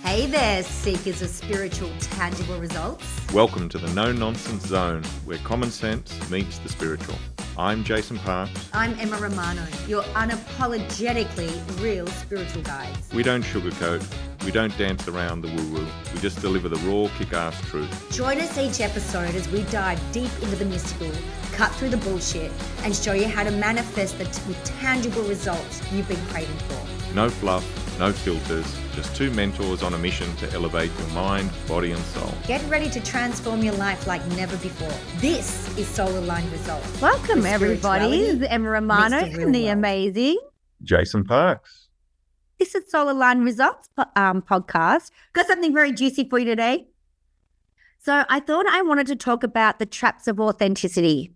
Hey there, seekers of spiritual, tangible results. Welcome to the No Nonsense Zone, where common sense meets the spiritual. I'm Jason Parks. I'm Emma Romano, your unapologetically real spiritual guides. We don't sugarcoat, we don't dance around the woo-woo, we just deliver the raw, kick-ass truth. Join us each episode as we dive deep into the mystical, cut through the bullshit, and show you how to manifest the tangible results you've been craving for. No fluff, no filters, just two mentors on a mission to elevate your mind, body and soul. Get ready to transform your life like never before. This is Soul Aligned Results. Welcome everybody. This is Emma Romano and the amazing Jason Parks. This is Soul Aligned Results podcast. Got something very juicy for you today. So I thought I wanted to talk about the traps of authenticity.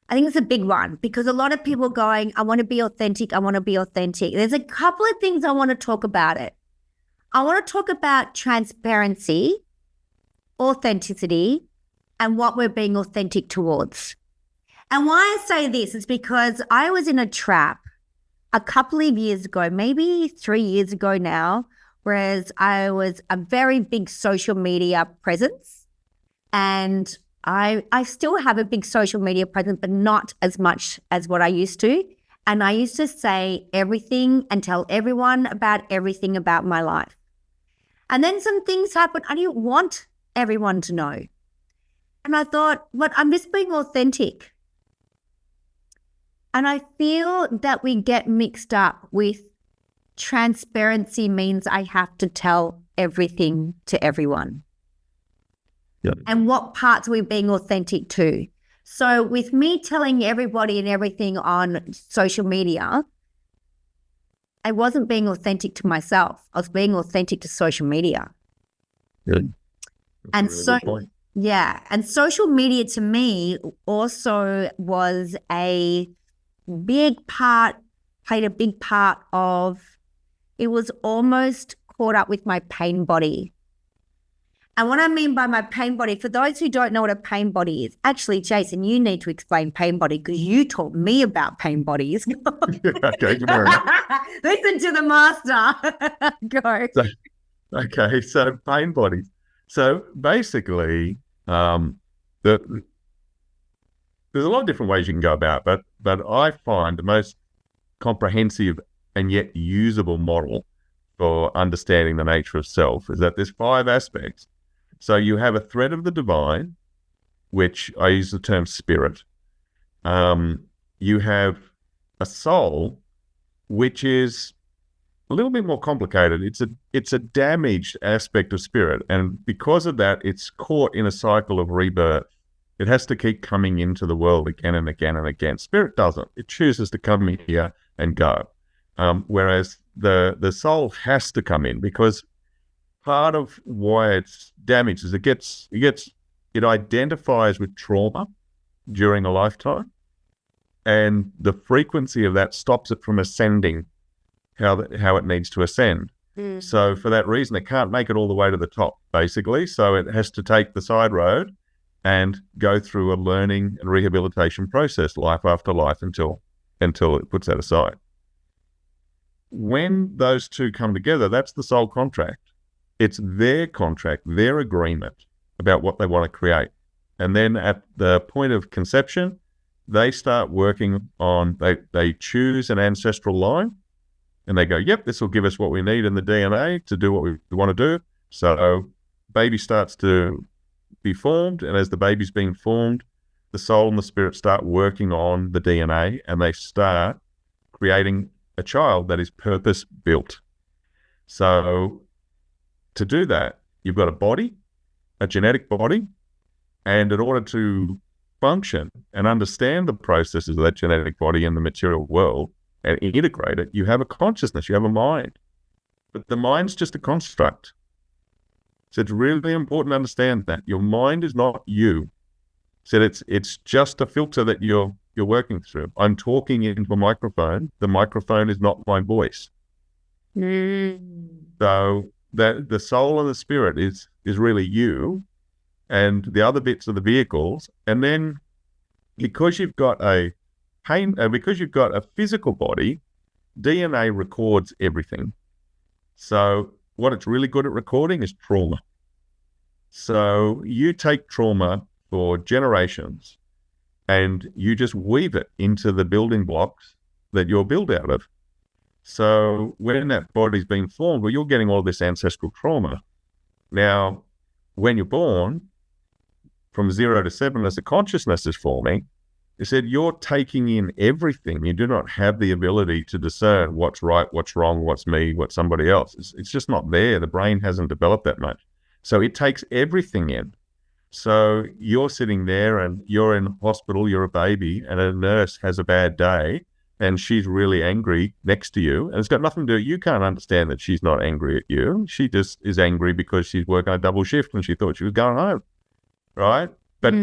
I think it's a big one because a lot of people are going, I want to be authentic. I want to be authentic. There's a couple of things I want to talk about it. I want to talk about transparency, authenticity, and what we're being authentic towards. And why I say this is because I was in a trap a couple of years ago, maybe 3 years ago now, whereas I was a very big social media presence and I still have a big social media presence, but not as much as what I used to. And I used to say everything and tell everyone about everything about my life. And then some things happened. I didn't want everyone to know. And I thought, but I'm just being authentic. And I feel that we get mixed up with transparency means I have to tell everything to everyone. Yep. And what parts are we being authentic to? So with me telling everybody and everything on social media, I wasn't being authentic to myself. I was being authentic to social media. Good. And and social media to me also was played a big part of, it was almost caught up with my pain body. And what I mean by my pain body, for those who don't know what a pain body is, actually, Jason, you need to explain pain body because you taught me about pain bodies. Okay, good morning. Listen to the master. Go. So pain bodies. So basically, there's a lot of different ways you can go about it, but I find the most comprehensive and yet usable model for understanding the nature of self is that there's 5 aspects. So you have a thread of the divine, which I use the term spirit. You have a soul, which is a little bit more complicated. It's a damaged aspect of spirit. And because of that, it's caught in a cycle of rebirth. It has to keep coming into the world again and again and again. Spirit doesn't. It chooses to come in here and go. Whereas the soul has to come in because part of why it's damaged is it identifies with trauma during a lifetime, and the frequency of that stops it from ascending how it needs to ascend. So for that reason, it can't make it all the way to the top, basically. So it has to take the side road and go through a learning and rehabilitation process, life after life, until it puts that aside. When those two come together, that's the soul contract. It's their contract, their agreement about what they want to create. And then at the point of conception, they start working on, they choose an ancestral line and they go, yep, this will give us what we need in the DNA to do what we want to do. So baby starts to be formed. And as the baby's being formed, the soul and the spirit start working on the DNA and they start creating a child that is purpose built. So to do that, you've got a body, a genetic body, and in order to function and understand the processes of that genetic body in the material world and integrate it, you have a consciousness, you have a mind. But the mind's just a construct. So it's really important to understand that your mind is not you. So it's just a filter that you're working through. I'm talking into a microphone. The microphone is not my voice. So that the soul and the spirit is really you, and the other bits are the vehicles. And then because you've got a physical body, DNA records everything. So what it's really good at recording is trauma. So you take trauma for generations and you just weave it into the building blocks that you're built out of. So when that body's being formed, well, you're getting all this ancestral trauma. Now, when you're born, from 0 to 7, as the consciousness is forming, it said you're taking in everything. You do not have the ability to discern what's right, what's wrong, what's me, what's somebody else. It's just not there. The brain hasn't developed that much. So it takes everything in. So you're sitting there and you're in hospital, you're a baby, and a nurse has a bad day and she's really angry next to you. And it's got nothing to do, you can't understand that she's not angry at you. She just is angry because she's working a double shift and she thought she was going home, right? But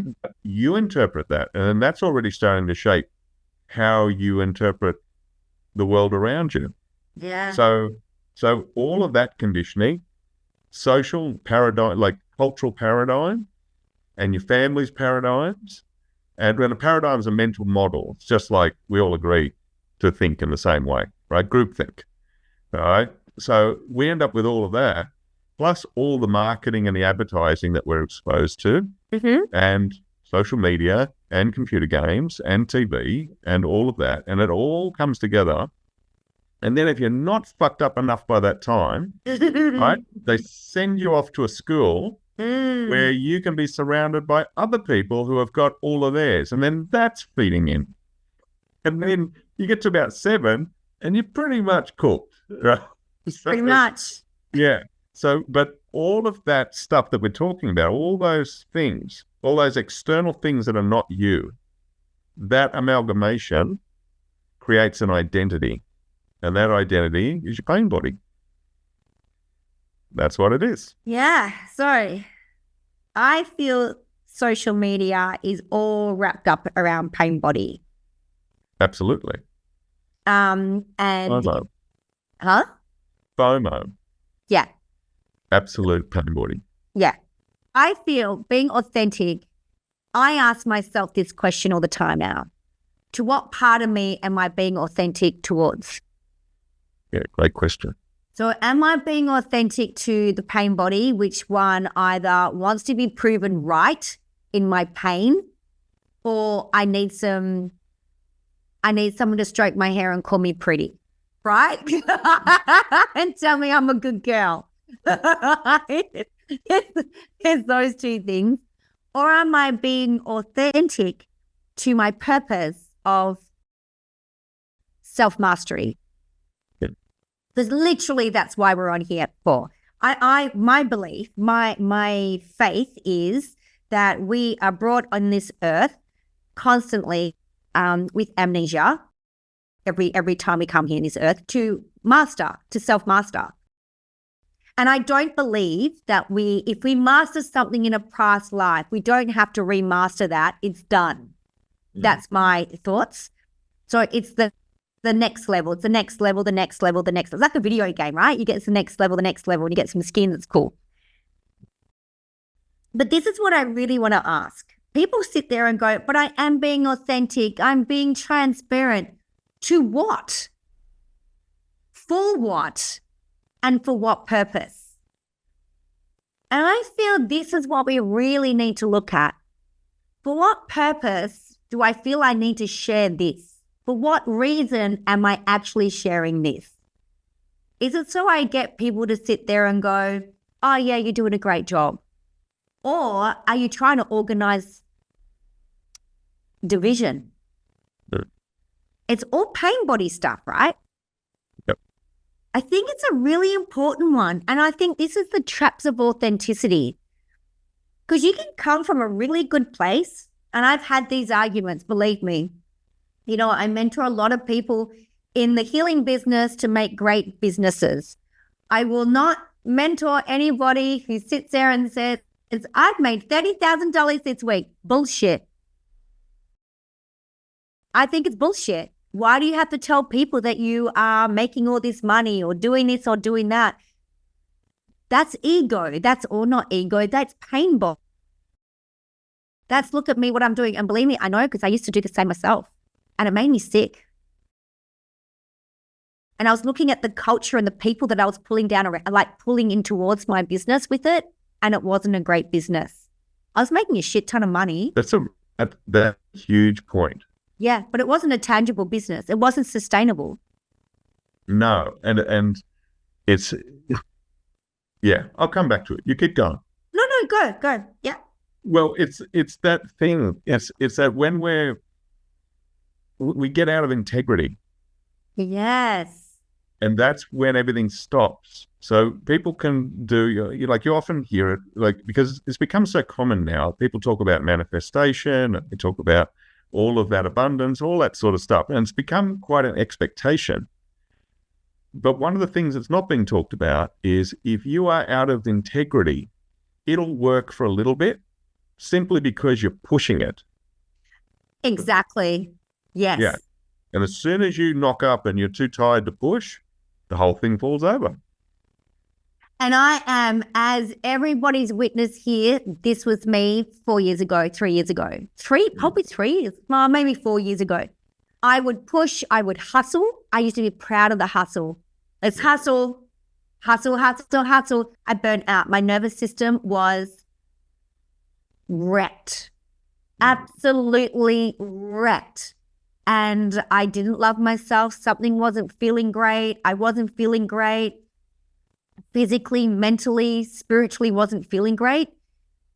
you interpret that, and that's already starting to shape how you interpret the world around you. Yeah. So all of that conditioning, social paradigm, like cultural paradigm, and your family's paradigms, and when a paradigm is a mental model, it's just like we all agree to think in the same way, right? Groupthink, all right? So we end up with all of that, plus all the marketing and the advertising that we're exposed to, and social media and computer games and TV and all of that. And it all comes together. And then if you're not fucked up enough by that time, right, they send you off to a school where you can be surrounded by other people who have got all of theirs. And then that's feeding in. And then you get to about 7 and you're pretty much cooked, right? Pretty much. Yeah. So, but all of that stuff that we're talking about, all those things, all those external things that are not you, that amalgamation creates an identity. And that identity is your pain body. That's what it is. Yeah. So I feel social media is all wrapped up around pain body. Absolutely. And FOMO. Huh? FOMO. Yeah. Absolute pain body. Yeah. I feel being authentic, I ask myself this question all the time now. To what part of me am I being authentic towards? Yeah, great question. So am I being authentic to the pain body, which one either wants to be proven right in my pain, or I need someone to stroke my hair and call me pretty, right? And tell me I'm a good girl. It's those two things. Or am I being authentic to my purpose of self-mastery? Because literally that's why we're on here for. My belief, my faith is that we are brought on this earth constantly with amnesia every time we come here on this earth to self-master. And I don't believe that if we master something in a past life, we don't have to remaster that. It's done. That's my thoughts. So it's the next level. It's the next level, the next level, the next level. It's like a video game, right? You get to the next level, and you get some skin that's cool. But this is what I really want to ask. People sit there and go, but I am being authentic. I'm being transparent. To what? For what? And for what purpose? And I feel this is what we really need to look at. For what purpose do I feel I need to share this? For what reason am I actually sharing this? Is it so I get people to sit there and go, oh yeah, you're doing a great job? Or are you trying to organize division? It's all pain body stuff, right? Yep. I think it's a really important one. And I think this is the traps of authenticity. Because you can come from a really good place. And I've had these arguments, believe me. You know, I mentor a lot of people in the healing business to make great businesses. I will not mentor anybody who sits there and says, I've made $30,000 this week. Bullshit. I think it's bullshit. Why do you have to tell people that you are making all this money or doing this or doing that? That's ego. That's not ego. That's pain body. That's look at me, what I'm doing. And believe me, I know because I used to do the same myself. And it made me sick. And I was looking at the culture and the people that I was pulling down, like pulling in towards my business with it. And it wasn't a great business. I was making a shit ton of money. That's a huge point. Yeah, but it wasn't a tangible business. It wasn't sustainable. No, and it's, yeah, I'll come back to it. You keep going. No, go. Yeah. Well, it's that thing. It's that when we get out of integrity. Yes. And that's when everything stops. So people can do, you often hear it, like, because it's become so common now. People talk about manifestation, they talk about all of that abundance, all that sort of stuff. And it's become quite an expectation. But one of the things that's not being talked about is if you are out of integrity, it'll work for a little bit simply because you're pushing it. Exactly. Yes. Yeah. And as soon as you knock up and you're too tired to push, the whole thing falls over. And I am, as everybody's witness here, this was me 4 years ago, 3 years ago. Probably 3 years, well, maybe 4 years ago. I would push, I would hustle. I used to be proud of the hustle. Let's hustle. I burnt out. My nervous system was wrecked. Absolutely wrecked. And I didn't love myself. Something wasn't feeling great. I wasn't feeling great. Physically, mentally, spiritually wasn't feeling great.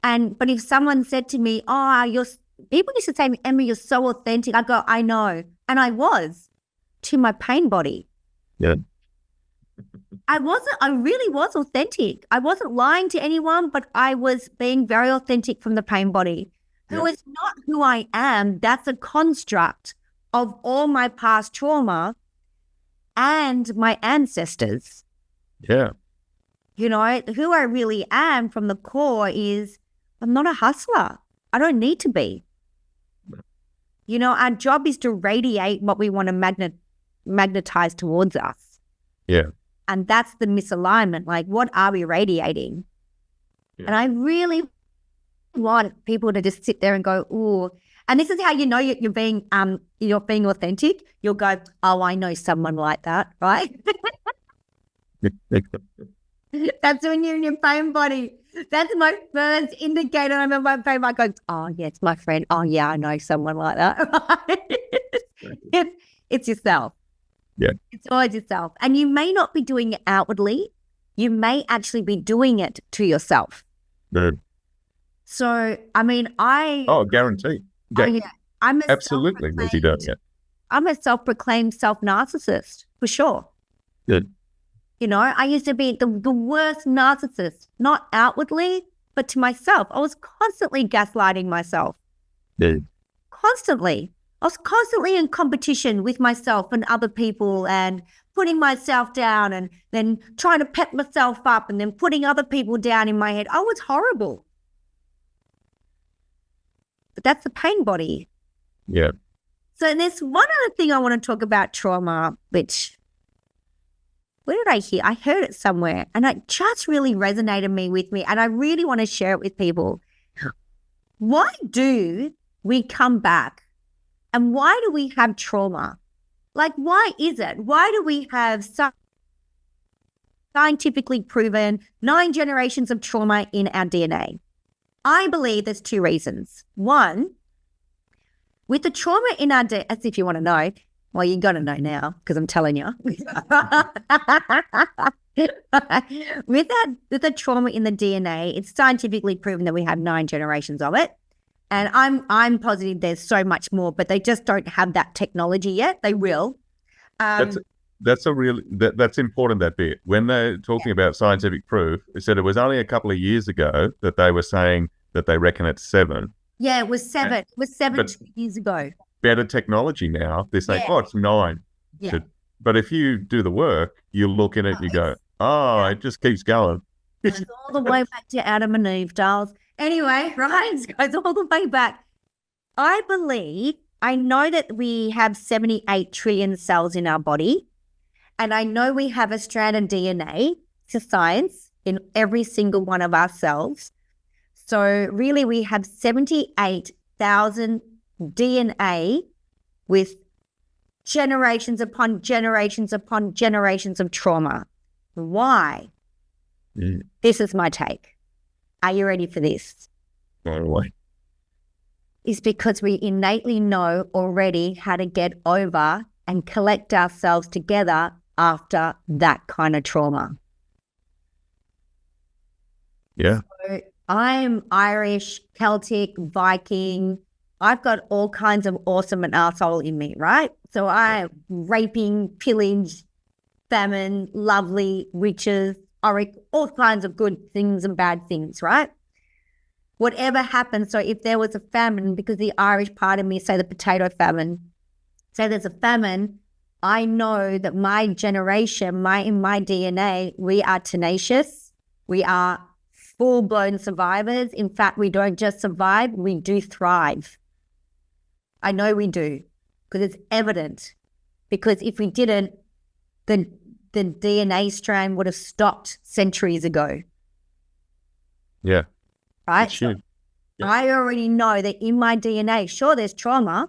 But if someone said to me, people used to say to me, Emma, you're so authentic. I go, I know. And I was, to my pain body. Yeah. I really was authentic. I wasn't lying to anyone, but I was being very authentic from the pain body. Yeah. Who is not who I am. That's a construct of all my past trauma and my ancestors. Yeah. Who I really am from the core is I'm not a hustler. I don't need to be. Our job is to radiate what we want to magnetize towards us. Yeah. And that's the misalignment. Like, what are we radiating? Yeah. And I really want people to just sit there and go, ooh. And this is how you know you're being authentic. You'll go, oh, I know someone like that, right? That's when you're in your pain body. That's my first indicator. I'm in my pain body. I go, oh, yeah, it's my friend. Oh, yeah, I know someone like that. It's yourself. Yeah. It's always yourself. And you may not be doing it outwardly. You may actually be doing it to yourself. Good. So, I mean, guarantee. Yeah. I'm absolutely as you do it. Yeah. I'm a self-proclaimed self-narcissist, for sure. Good. I used to be the worst narcissist, not outwardly, but to myself. I was constantly gaslighting myself. Yeah. Constantly. I was constantly in competition with myself and other people and putting myself down and then trying to pep myself up and then putting other people down in my head. I was horrible. But that's the pain body. Yeah. So there's one other thing I want to talk about trauma, which... where did I hear? I heard it somewhere and it just really resonated with me and I really want to share it with people. Why do we come back and why do we have trauma? Like, why is it? Why do we have scientifically proven 9 generations of trauma in our DNA? I believe there's 2 reasons. One, with the trauma in our DNA, as if you want to know, well, you got to know now because I'm telling you. With the trauma in the DNA, it's scientifically proven that we have 9 generations of it. And I'm positive there's so much more, but they just don't have that technology yet. They will. That's important, that bit. When they're talking about scientific proof, they said it was only a couple of years ago that they were saying that they reckon it's 7. Yeah, it was 7. It was 7 years ago. Better technology now, they're saying, it's 9. Yeah. But if you do the work, you look at it and you go, it just keeps going. It goes all the way back to Adam and Eve, Charles. Anyway, right, it goes all the way back. I know that we have 78 trillion cells in our body, and I know we have a strand of DNA, to science, in every single one of our cells. So really we have 78,000 DNA with generations upon generations upon generations of trauma. Why? This is my take. Are you ready for this? By the way. Is because we innately know already how to get over and collect ourselves together after that kind of trauma. Yeah. So I'm Irish, Celtic, Viking. I've got all kinds of awesome and arsehole in me, right? So I'm raping, pillage, famine, lovely, witches, Auric, all kinds of good things and bad things, right? Whatever happens, so if there was a famine, because the Irish part of me, say the potato famine, say there's a famine, I know that my generation, in my DNA, we are tenacious. We are full-blown survivors. In fact, we don't just survive, we do thrive. I know we do, because it's evident. Because if we didn't, the DNA strand would have stopped centuries ago. Yeah. Right? So I already know that in my DNA, sure, there's trauma,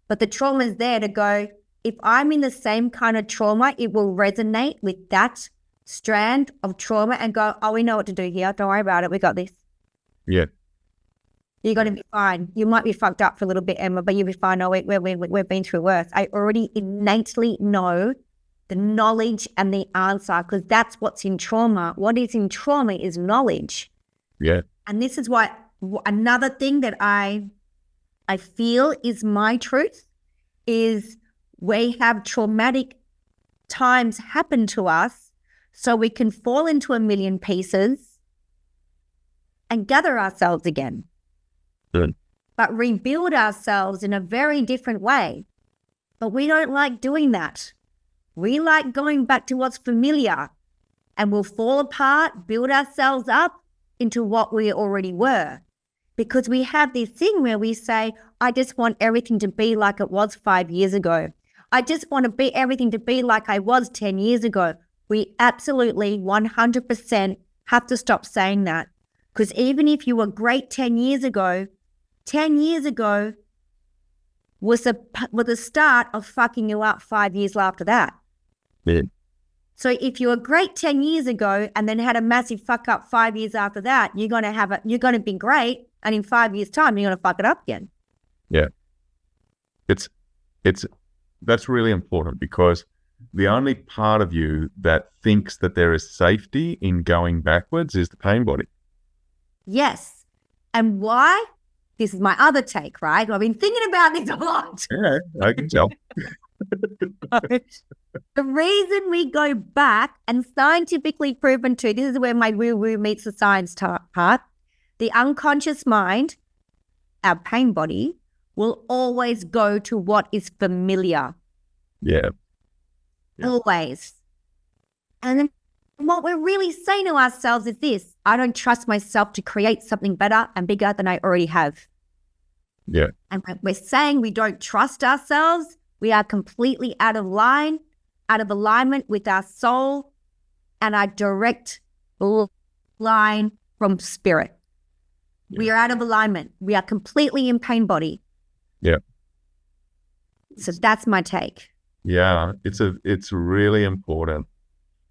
but the trauma is there to go, if I'm in the same kind of trauma, it will resonate with that strand of trauma and go, oh, we know what to do here. Don't worry about it. We got this. Yeah. You're going to be fine. You might be fucked up for a little bit, Emma, but you'll be fine. No, we've been through worse. I already innately know the knowledge and the answer, because that's what's in trauma. What is in trauma is knowledge. Yeah. And this is what another thing that I feel is my truth is we have traumatic times happen to us so we can fall into a million pieces and gather ourselves again. Good. But rebuild ourselves in a very different way. But we don't like doing that. We like going back to what's familiar, and we'll fall apart, build ourselves up into what we already were. Because we have this thing where we say, I just want everything to be like it was 5 years ago. I just want everything to be like I was 10 years ago. We absolutely 100% have to stop saying that. Because even if you were great 10 years ago was the start of fucking you up 5 years after that. Yeah. So if you were great 10 years ago and then had a massive fuck up 5 years after that, you're going to be great. And in 5 years time, you're going to fuck it up again. Yeah. That's really important, because the only part of you that thinks that there is safety in going backwards is the pain body. Yes. And why? This is my other take, right? I've been thinking about this a lot. Yeah, I can tell. The reason we go back, and scientifically proven too, this is where my woo-woo meets the science part, the unconscious mind, our pain body, will always go to what is familiar. Yeah. Always. And then what we're really saying to ourselves is this: I don't trust myself to create something better and bigger than I already have. Yeah. And when we're saying we don't trust ourselves, we are completely out of alignment with our soul and our direct line from spirit. Yeah. We are out of alignment. We are completely in pain body. Yeah. So that's my take. Yeah, it's really important.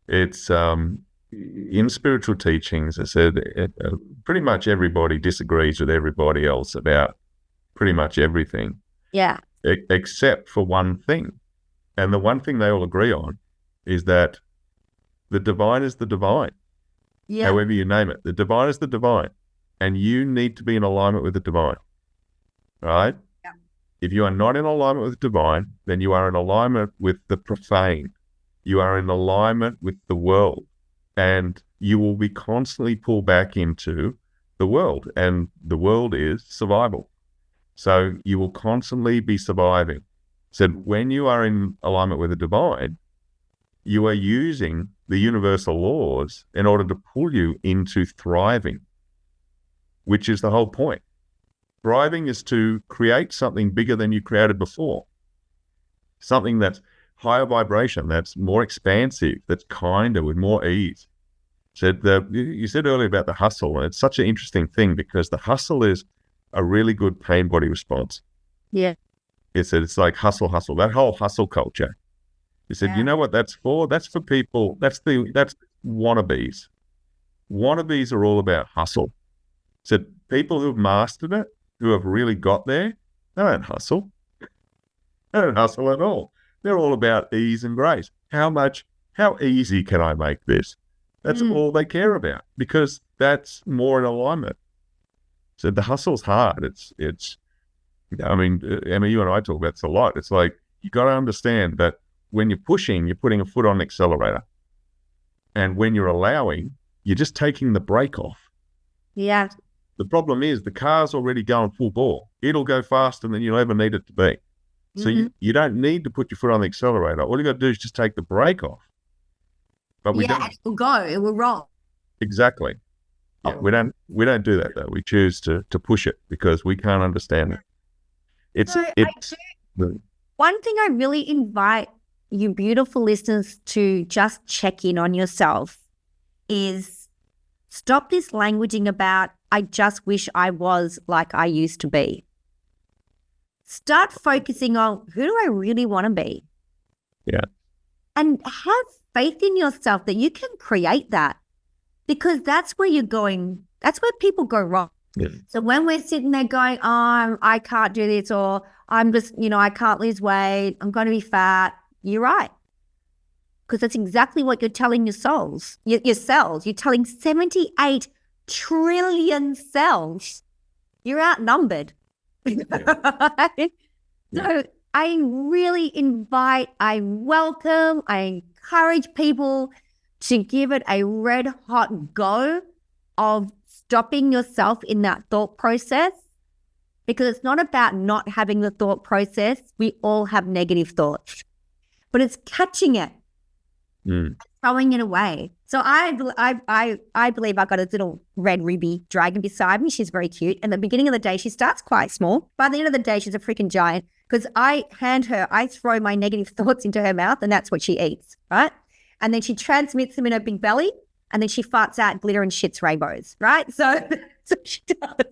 It's in spiritual teachings, I said, pretty much everybody disagrees with everybody else about pretty much everything. Yeah. Except for one thing. And the one thing they all agree on is that the divine is the divine. Yeah. However you name it. The divine is the divine. And you need to be in alignment with the divine. Right? Yeah. If you are not in alignment with the divine, then you are in alignment with the profane. You are in alignment with the world. And you will be constantly pulled back into the world. And the world is survival. So you will constantly be surviving. So when you are in alignment with the divine, you are using the universal laws in order to pull you into thriving, which is the whole point. Thriving is to create something bigger than you created before, something that's higher vibration, that's more expansive, that's kinder, with more ease. So you said earlier about the hustle, and it's such an interesting thing because the hustle is a really good pain body response. Yeah. He said, it's like hustle, hustle, that whole hustle culture. He said, you know what that's for? That's for people, that's wannabes. Wannabes are all about hustle. He said, people who've mastered it, who have really got there, they don't hustle. They don't hustle at all. They're all about ease and grace. How easy can I make this? That's all they care about, because that's more in alignment. So the hustle's hard. It's. I mean, Emma, you and I talk about this a lot. It's like, you got to understand that when you're pushing, you're putting a foot on the accelerator. And when you're allowing, you're just taking the brake off. Yeah. The problem is the car's already going full bore. It'll go faster than you'll ever need it to be. So you don't need to put your foot on the accelerator. All you got to do is just take the brake off. But we don't. It will go. It will roll. Exactly. Yeah, we don't do that though. We choose to push it because we can't understand it. One thing I really invite you beautiful listeners to just check in on yourself is stop this languaging about, I just wish I was like I used to be. Start focusing on, who do I really want to be? Yeah. And have faith in yourself that you can create that, because that's where people go wrong. Yeah. So when we're sitting there going, oh, I can't do this, or I'm just, I can't lose weight, I'm going to be fat, you're right. Because that's exactly what you're telling your cells. You're telling 78 trillion cells you're outnumbered. Yeah. So I really I welcome, I encourage people to give it a red hot go of stopping yourself in that thought process, because it's not about not having the thought process. We all have negative thoughts, but it's catching it, throwing it away. So I believe I got a little red ruby dragon beside me. She's very cute. And at the beginning of the day, she starts quite small. By the end of the day, she's a freaking giant, because I throw my negative thoughts into her mouth, and that's what she eats, right? And then she transmits them in her big belly, and then she farts out glitter and shits rainbows, right? So she does.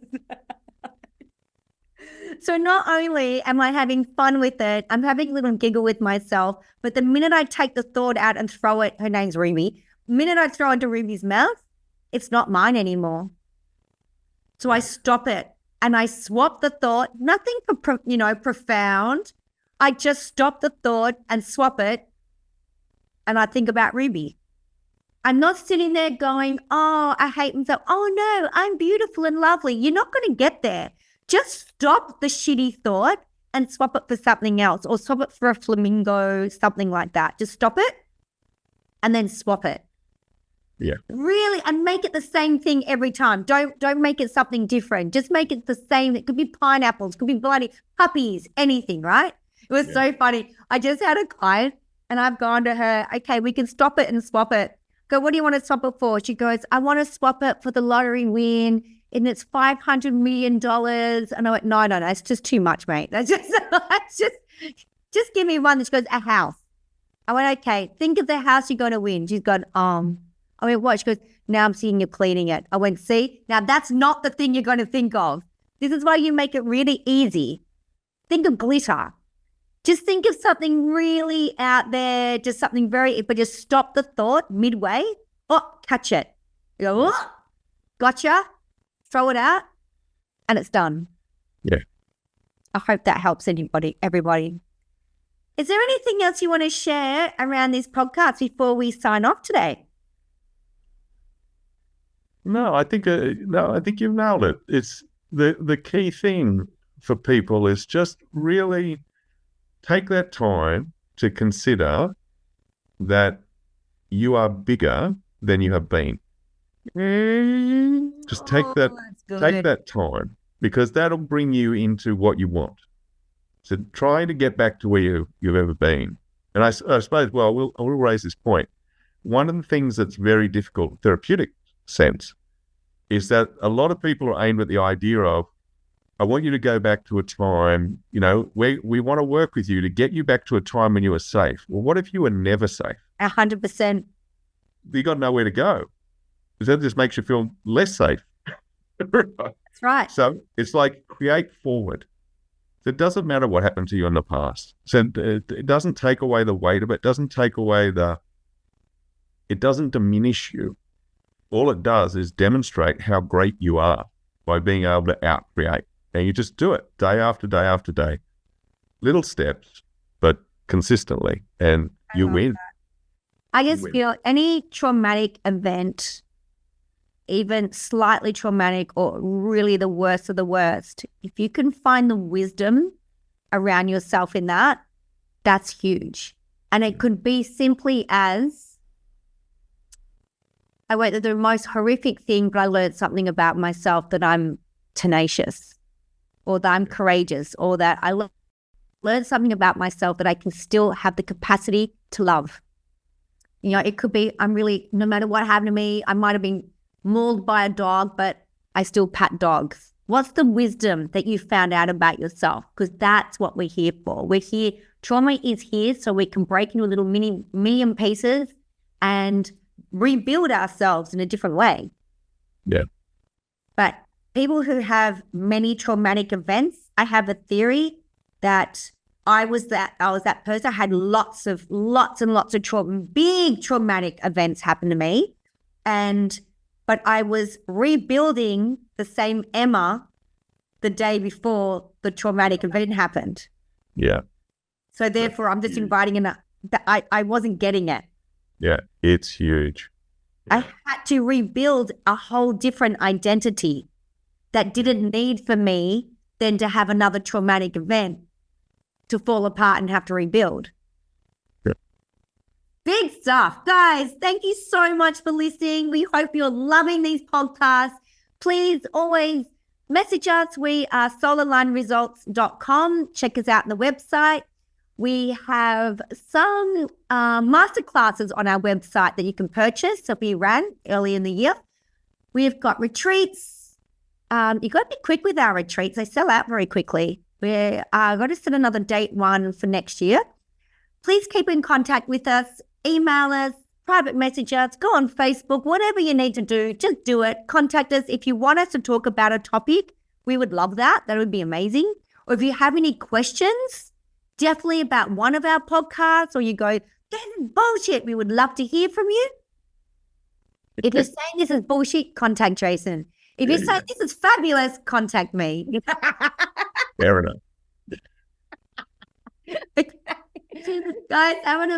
So not only am I having fun with it, I'm having a little giggle with myself, but the minute I take the thought out and throw it, her name's Ruby, the minute I throw it into Ruby's mouth, it's not mine anymore. So I stop it and I swap the thought, nothing profound. I just stop the thought and swap it, and I think about Ruby. I'm not sitting there going, oh, I hate myself. Oh no, I'm beautiful and lovely. You're not going to get there. Just stop the shitty thought and swap it for something else, or swap it for a flamingo, something like that. Just stop it and then swap it. Yeah. Really, and make it the same thing every time. Don't make it something different. Just make it the same. It could be pineapples, could be bloody puppies, anything, right? It was so funny. I just had a client and I've gone to her, okay, we can stop it and swap it. Go, what do you want to swap it for? She goes, I want to swap it for the lottery win, and it's $500 million. And I went, no, it's just too much, mate. That's just give me one. She goes, a house. I went, okay, think of the house you're going to win. She's gone, I went, what? She goes, now I'm seeing you cleaning it. I went, see, now that's not the thing you're going to think of. This is why you make it really easy. Think of glitter. Just think of something really out there, just something but just stop the thought midway. Oh, catch it. You go, oh, gotcha. Throw it out, and it's done. Yeah. I hope that helps everybody. Is there anything else you want to share around this podcast before we sign off today? No, I think you've nailed it. It's the key thing for people is just really take that time to consider that you are bigger than you have been. Just take that time, because that'll bring you into what you want. So try to get back to where you've ever been. And I suppose, I will raise this point. One of the things that's very difficult, therapeutic sense, is that a lot of people are aimed at the idea of, I want you to go back to a time, we want to work with you to get you back to a time when you were safe. Well, what if you were never safe? 100%. You got nowhere to go. Because that just makes you feel less safe. That's right. So it's like create forward. So it doesn't matter what happened to you in the past. So it doesn't take away the weight of it. It doesn't diminish you. All it does is demonstrate how great you are by being able to out-create. And you just do it day after day after day. Little steps, but consistently. And you win. I just feel any traumatic event, even slightly traumatic or really the worst of the worst, if you can find the wisdom around yourself in that, that's huge. And it could be simply as, I went through the most horrific thing, but I learned something about myself, that I'm tenacious, or that I'm courageous, or that I learned something about myself that I can still have the capacity to love. You know, it could be, no matter what happened to me, I might have been mauled by a dog, but I still pat dogs. What's the wisdom that you found out about yourself? Because that's what we're here for. We're here, trauma is here so we can break into little million pieces and rebuild ourselves in a different way. Yeah. But people who have many traumatic events, I have a theory that I was that person. I had lots and lots of big traumatic events happen to me. But I was rebuilding the same Emma the day before the traumatic event happened. Yeah. So therefore, I'm just inviting in I wasn't getting it. Yeah, it's huge. I had to rebuild a whole different identity that didn't need for me then to have another traumatic event to fall apart and have to rebuild. Yeah. Big stuff. Guys, thank you so much for listening. We hope you're loving these podcasts. Please always message us. We are solarlineresults.com. Check us out on the website. We have some masterclasses on our website that you can purchase that we ran early in the year. We've got retreats. You've got to be quick with our retreats. They sell out very quickly. We're going to set another date one for next year. Please keep in contact with us. Email us, private message us, go on Facebook, whatever you need to do, just do it. Contact us. If you want us to talk about a topic, we would love that. That would be amazing. Or if you have any questions, definitely about one of our podcasts, or you go, this is bullshit, we would love to hear from you. If you're saying this is bullshit, contact Jason. If you're saying this is fabulous, contact me. Fair enough. Guys, have an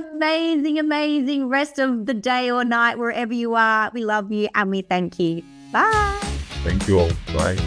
amazing rest of the day or night wherever you are. We love you and we thank you. Bye. Thank you all. Bye.